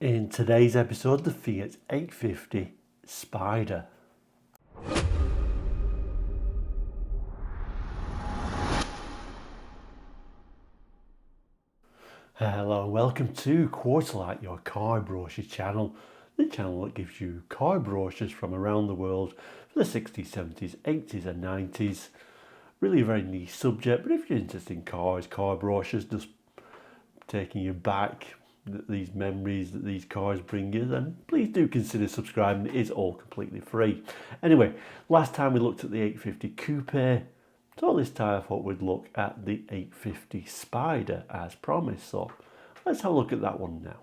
In today's episode, the Fiat 850 Spider. Hello and welcome to Quarterlight, your car brochure channel, the channel that gives you car brochures from around the world for the 60s, 70s, 80s and 90s. Really a very niche subject, but if you're interested in cars, car brochures, just taking you back, these memories that these cars bring you, then please do consider subscribing. It is all completely free. Anyway, last time we looked at the 850 Coupe, so this time I thought we'd look at the 850 Spider as promised. So let's have a look at that one now.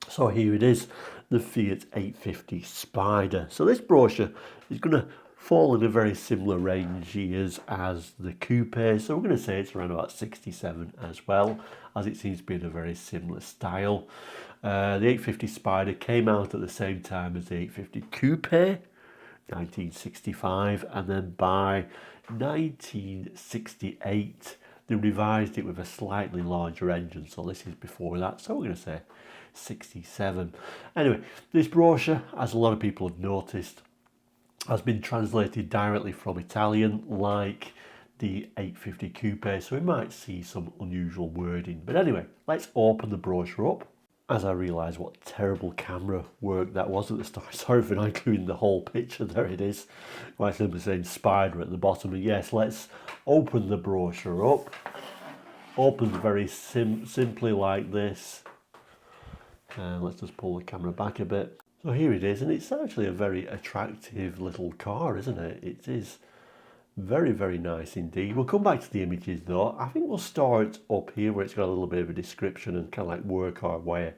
So here it is, the Fiat 850 Spider. So this brochure is going to fall in a very similar range years as the Coupe. So we're going to say it's around about 67 as well, as it seems to be in a very similar style. The 850 Spider came out at the same time as the 850 Coupe, 1965, and then by 1968 they revised it with a slightly larger engine, so this is before that, so we're going to say 67. Anyway, this brochure, as a lot of people have noticed, has been translated directly from Italian like the 850 Coupe, so we might see some unusual wording. But anyway, let's open the brochure up. As I realise what terrible camera work that was at the start. Sorry for not including the whole picture. There it is. Quite simply saying Spider at the bottom. And yes, let's open the brochure up. Opens very simply like this. And let's just pull the camera back a bit. So here it is, and it's actually a very attractive little car, isn't it? It is very, very nice indeed. We'll come back to the images though. I think we'll start up here where it's got a little bit of a description and kind of like work our way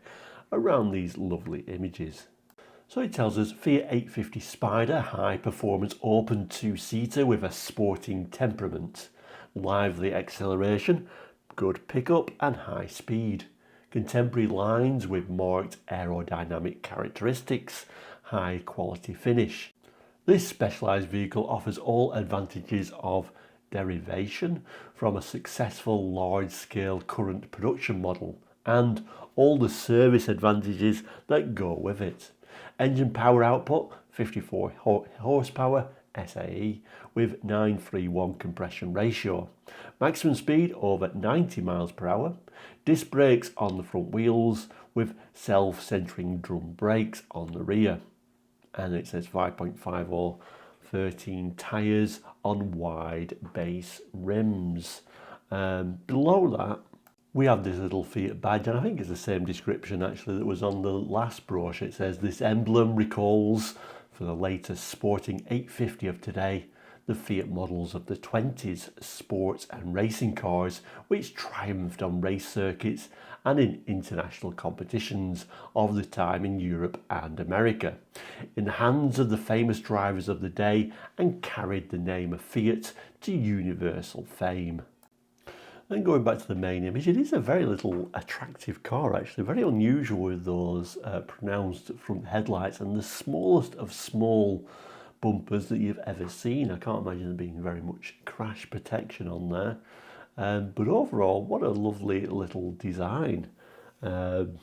around these lovely images. So it tells us Fiat 850 Spider, high performance open two-seater with a sporting temperament, lively acceleration, good pickup and high speed. Contemporary lines with marked aerodynamic characteristics, high quality finish. This specialised vehicle offers all advantages of derivation from a successful large-scale current production model and all the service advantages that go with it. Engine power output 54 horsepower SAE with 931 compression ratio. Maximum speed over 90 miles per hour. Disc brakes on the front wheels with self-centering drum brakes on the rear. And it says 5.5 or 13 tyres on wide base rims. Below that we have this little Fiat badge, and I think it's the same description actually that was on the last brochure. It says this emblem recalls for the latest sporting 850 of today the Fiat models of the 20s sports and racing cars which triumphed on race circuits and in international competitions of the time in Europe and America, in the hands of the famous drivers of the day, and carried the name of Fiat to universal fame. Then going back to the main image, it is a very little attractive car actually, very unusual with those pronounced front headlights and the smallest of small bumpers that you've ever seen. I can't imagine there being very much crash protection on there. But overall, what a lovely little design. And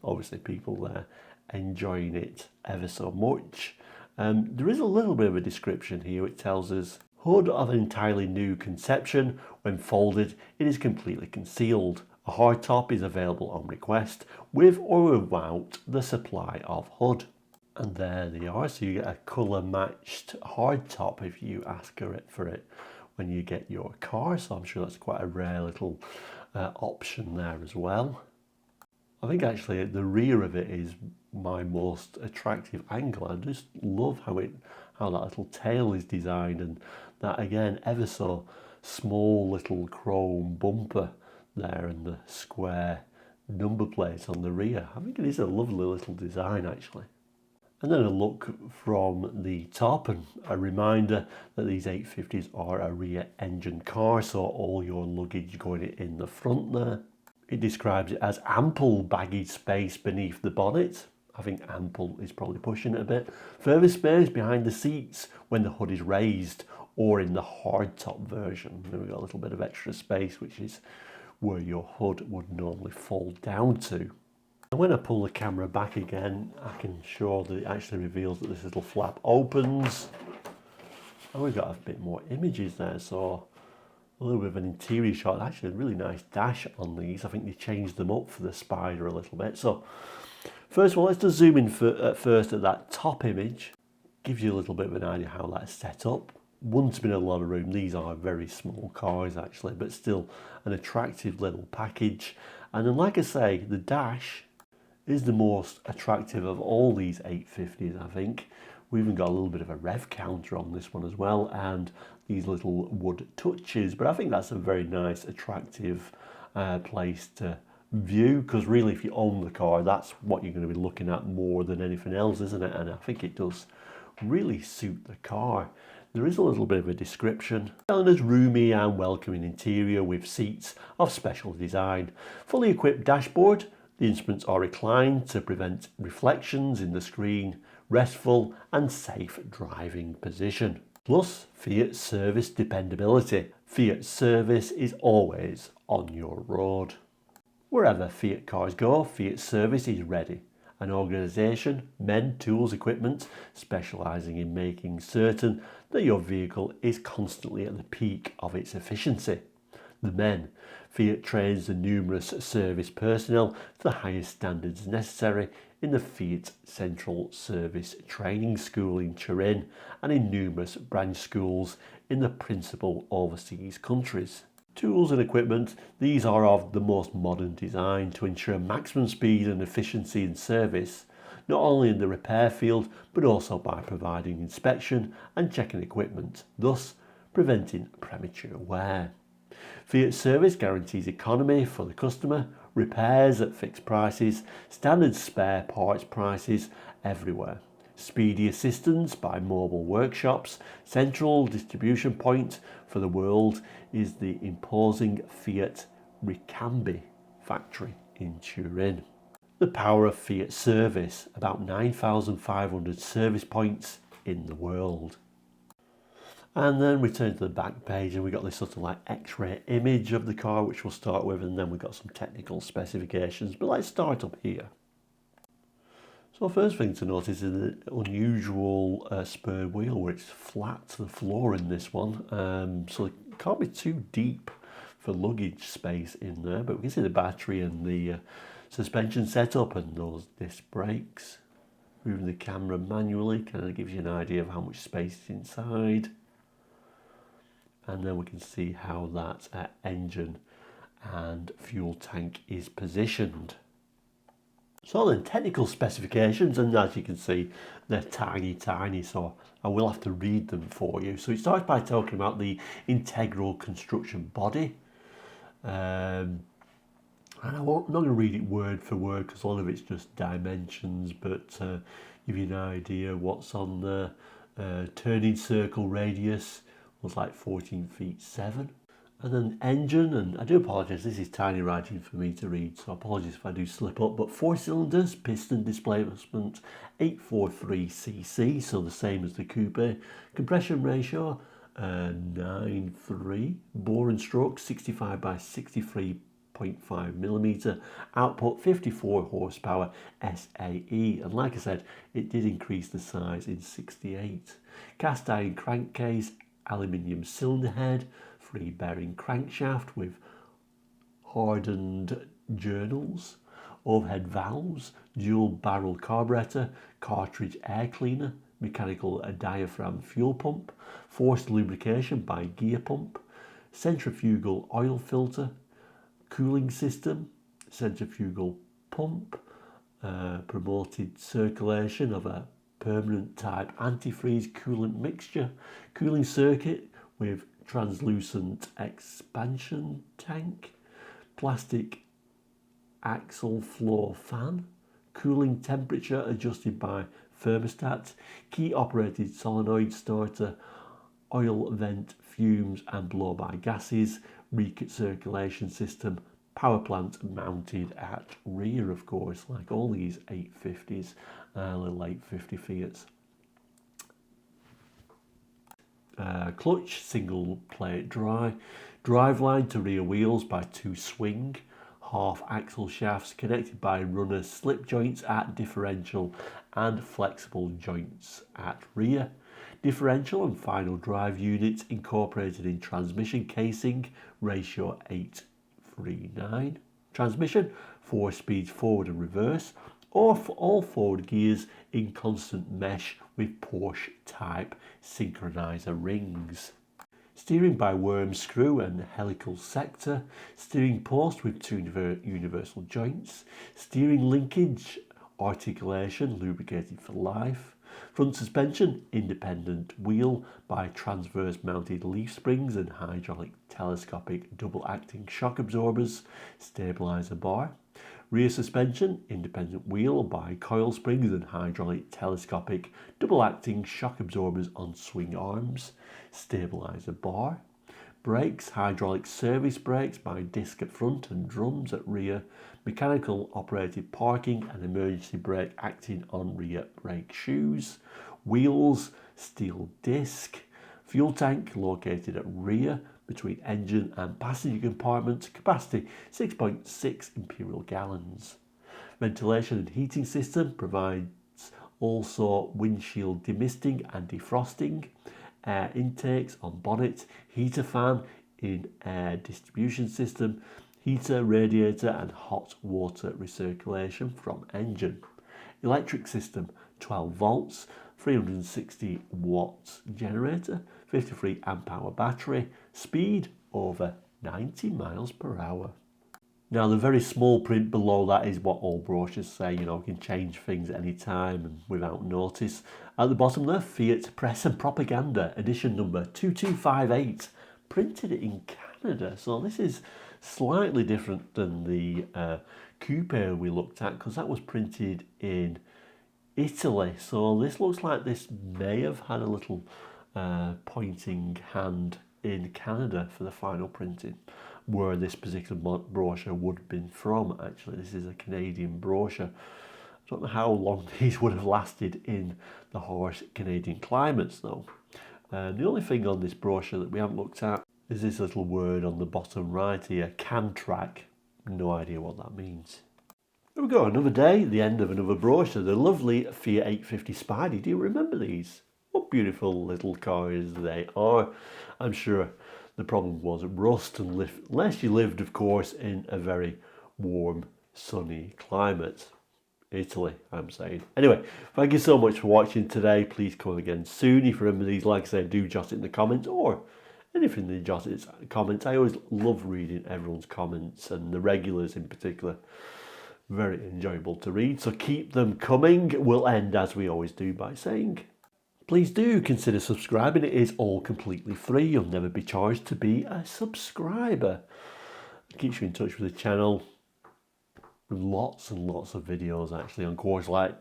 obviously people there enjoying it ever so much. There is a little bit of a description here. It tells us, hood of an entirely new conception. When folded, it is completely concealed. A hardtop is available on request, with or without the supply of hood. And there they are, so you get a colour matched hardtop if you ask for it when you get your car, so I'm sure that's quite a rare little option there as well. I think actually the rear of it is my most attractive angle. I just love how that little tail is designed, and that again ever so small little chrome bumper there and the square number plate on the rear. I think it is a lovely little design actually. And then a look from the top, and a reminder that these 850s are a rear engine car, so all your luggage going in the front there. It describes it as ample baggage space beneath the bonnet. I think ample is probably pushing it a bit. Further space behind the seats when the hood is raised, or in the hardtop version. Then we've got a little bit of extra space, which is where your hood would normally fall down to. And when I pull the camera back again, I can show that it actually reveals that this little flap opens. And we've got a bit more images there, so a little bit of an interior shot. Actually a really nice dash on these. I think they changed them up for the Spider a little bit. So first of all, let's just zoom in at first at that top image. Gives you a little bit of an idea how that's set up. Wouldn't have been a lot of room. These are very small cars actually, but still an attractive little package. And then like I say, the dash is the most attractive of all these 850s, I think. We even got a little bit of a rev counter on this one as well, and these little wood touches. But I think that's a very nice, attractive place to view, because really if you own the car, that's what you're going to be looking at more than anything else, isn't it? And I think it does really suit the car. There is a little bit of a description. Telling us roomy and welcoming interior with seats of special design. Fully equipped dashboard. The instruments are reclined to prevent reflections in the screen. Restful and safe driving position. Plus Fiat service dependability. Fiat service is always on your road. Wherever Fiat cars go, Fiat service is ready. An organisation, men, tools, equipment, specialising in making certain that your vehicle is constantly at the peak of its efficiency. The men. Fiat trains the numerous service personnel to the highest standards necessary in the Fiat Central Service Training School in Turin and in numerous branch schools in the principal overseas countries. Tools and equipment, these are of the most modern design to ensure maximum speed and efficiency in service, not only in the repair field but also by providing inspection and checking equipment, thus preventing premature wear. Fiat service guarantees economy for the customer, repairs at fixed prices, standard spare parts prices everywhere. Speedy assistance by mobile workshops. Central distribution point for the world is the imposing Fiat Ricambi factory in Turin. The power of Fiat service, about 9,500 service points in the world. And then we turn to the back page and we got this sort of like x-ray image of the car, which we'll start with, and then we've got some technical specifications. But let's start up here. So first thing to notice is the unusual spur wheel where it's flat to the floor in this one. So it can't be too deep for luggage space in there, but we can see the battery and the suspension setup and those disc brakes. Moving the camera manually kind of gives you an idea of how much space is inside. And then we can see how that engine and fuel tank is positioned. So then technical specifications, and as you can see they're tiny, so I will have to read them for you. So it starts by talking about the integral construction body, and I'm not going to read it word for word because a lot of it's just dimensions, but give you an idea what's on the turning circle radius was like 14 feet 7. And then engine, and I do apologise, this is tiny writing for me to read, so apologies if I do slip up, but 4 cylinders, piston displacement 843cc, so the same as the coupe. Compression ratio 9.3, bore and stroke 65 by 63.5 millimetre, output 54 horsepower SAE, and like I said, it did increase the size in 68. Cast iron crankcase, aluminium cylinder head, free bearing crankshaft with hardened journals, overhead valves, dual barrel carburetor, cartridge air cleaner, mechanical diaphragm fuel pump, forced lubrication by gear pump, centrifugal oil filter, cooling system, centrifugal pump, promoted circulation of a permanent type antifreeze coolant mixture, cooling circuit with translucent expansion tank, plastic axle floor fan, cooling temperature adjusted by thermostat, key operated solenoid starter, oil vent fumes and blow by gases, recirculation system, power plant mounted at rear, of course, like all these 850s, little 850 Fiats. Clutch, single plate drive line to rear wheels by 2 swing, half axle shafts connected by runner slip joints at differential and flexible joints at rear. Differential and final drive units incorporated in transmission casing, ratio 8:39. Transmission, 4 speeds forward and reverse, or for all forward gears in constant mesh with Porsche type synchronizer rings. Steering by worm screw and helical sector, steering post with 2 universal joints, steering linkage, articulation lubricated for life, front suspension, independent wheel by transverse mounted leaf springs and hydraulic telescopic double acting shock absorbers, stabilizer bar, rear suspension, independent wheel by coil springs and hydraulic telescopic double acting shock absorbers on swing arms, stabilizer bar, brakes, hydraulic service brakes by disc at front and drums at rear, mechanical operated parking and emergency brake acting on rear brake shoes, wheels, steel disc, fuel tank located at rear between engine and passenger compartment, capacity 6.6 imperial gallons. Ventilation and heating system provides also windshield demisting and defrosting, air intakes on bonnet, heater fan in air distribution system, heater, radiator and hot water recirculation from engine. Electric system, 12 volts, 360 watts generator, 53 amp hour battery, speed over 90 miles per hour. Now the very small print below that is what all brochures say, you can change things at any time and without notice. At the bottom there, Fiat Press and Propaganda, edition number 2258, printed in Canada. So this is slightly different than the coupe we looked at, because that was printed in Italy. So this looks like this may have had a little pointing hand in Canada for the final printing, where this particular brochure would have been from. Actually, this is a Canadian brochure. I don't know how long these would have lasted in the harsh Canadian climates though. The only thing on this brochure that we haven't looked at is this little word on the bottom right here, CanTrack. No idea what that means. There we go, another day, the end of another brochure. The lovely Fiat 850 Spider. Do you remember these? What beautiful little cars they are. I'm sure the problem was rust, unless you lived, of course, in a very warm, sunny climate. Italy, I'm saying. Anyway, thank you so much for watching today. Please come again soon. If you remember these, like I said, do jot it in the comments, or anything they jot in the comments. I always love reading everyone's comments, and the regulars in particular. Very enjoyable to read, so keep them coming. We'll end, as we always do, by saying, please do consider subscribing. It is all completely free. You'll never be charged to be a subscriber. It keeps you in touch with the channel. Lots and lots of videos actually on course, like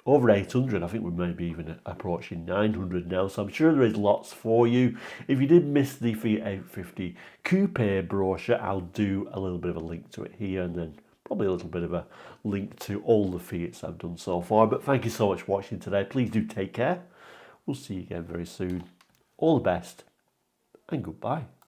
over 800. I think we may be even approaching 900 now, so I'm sure there is lots for you. If you did miss the Fiat 850 coupe brochure, I'll do a little bit of a link to it here, and then probably a little bit of a link to all the Fiats I've done so far. But thank you so much for watching today. Please do take care. We'll see you again very soon. All the best and goodbye.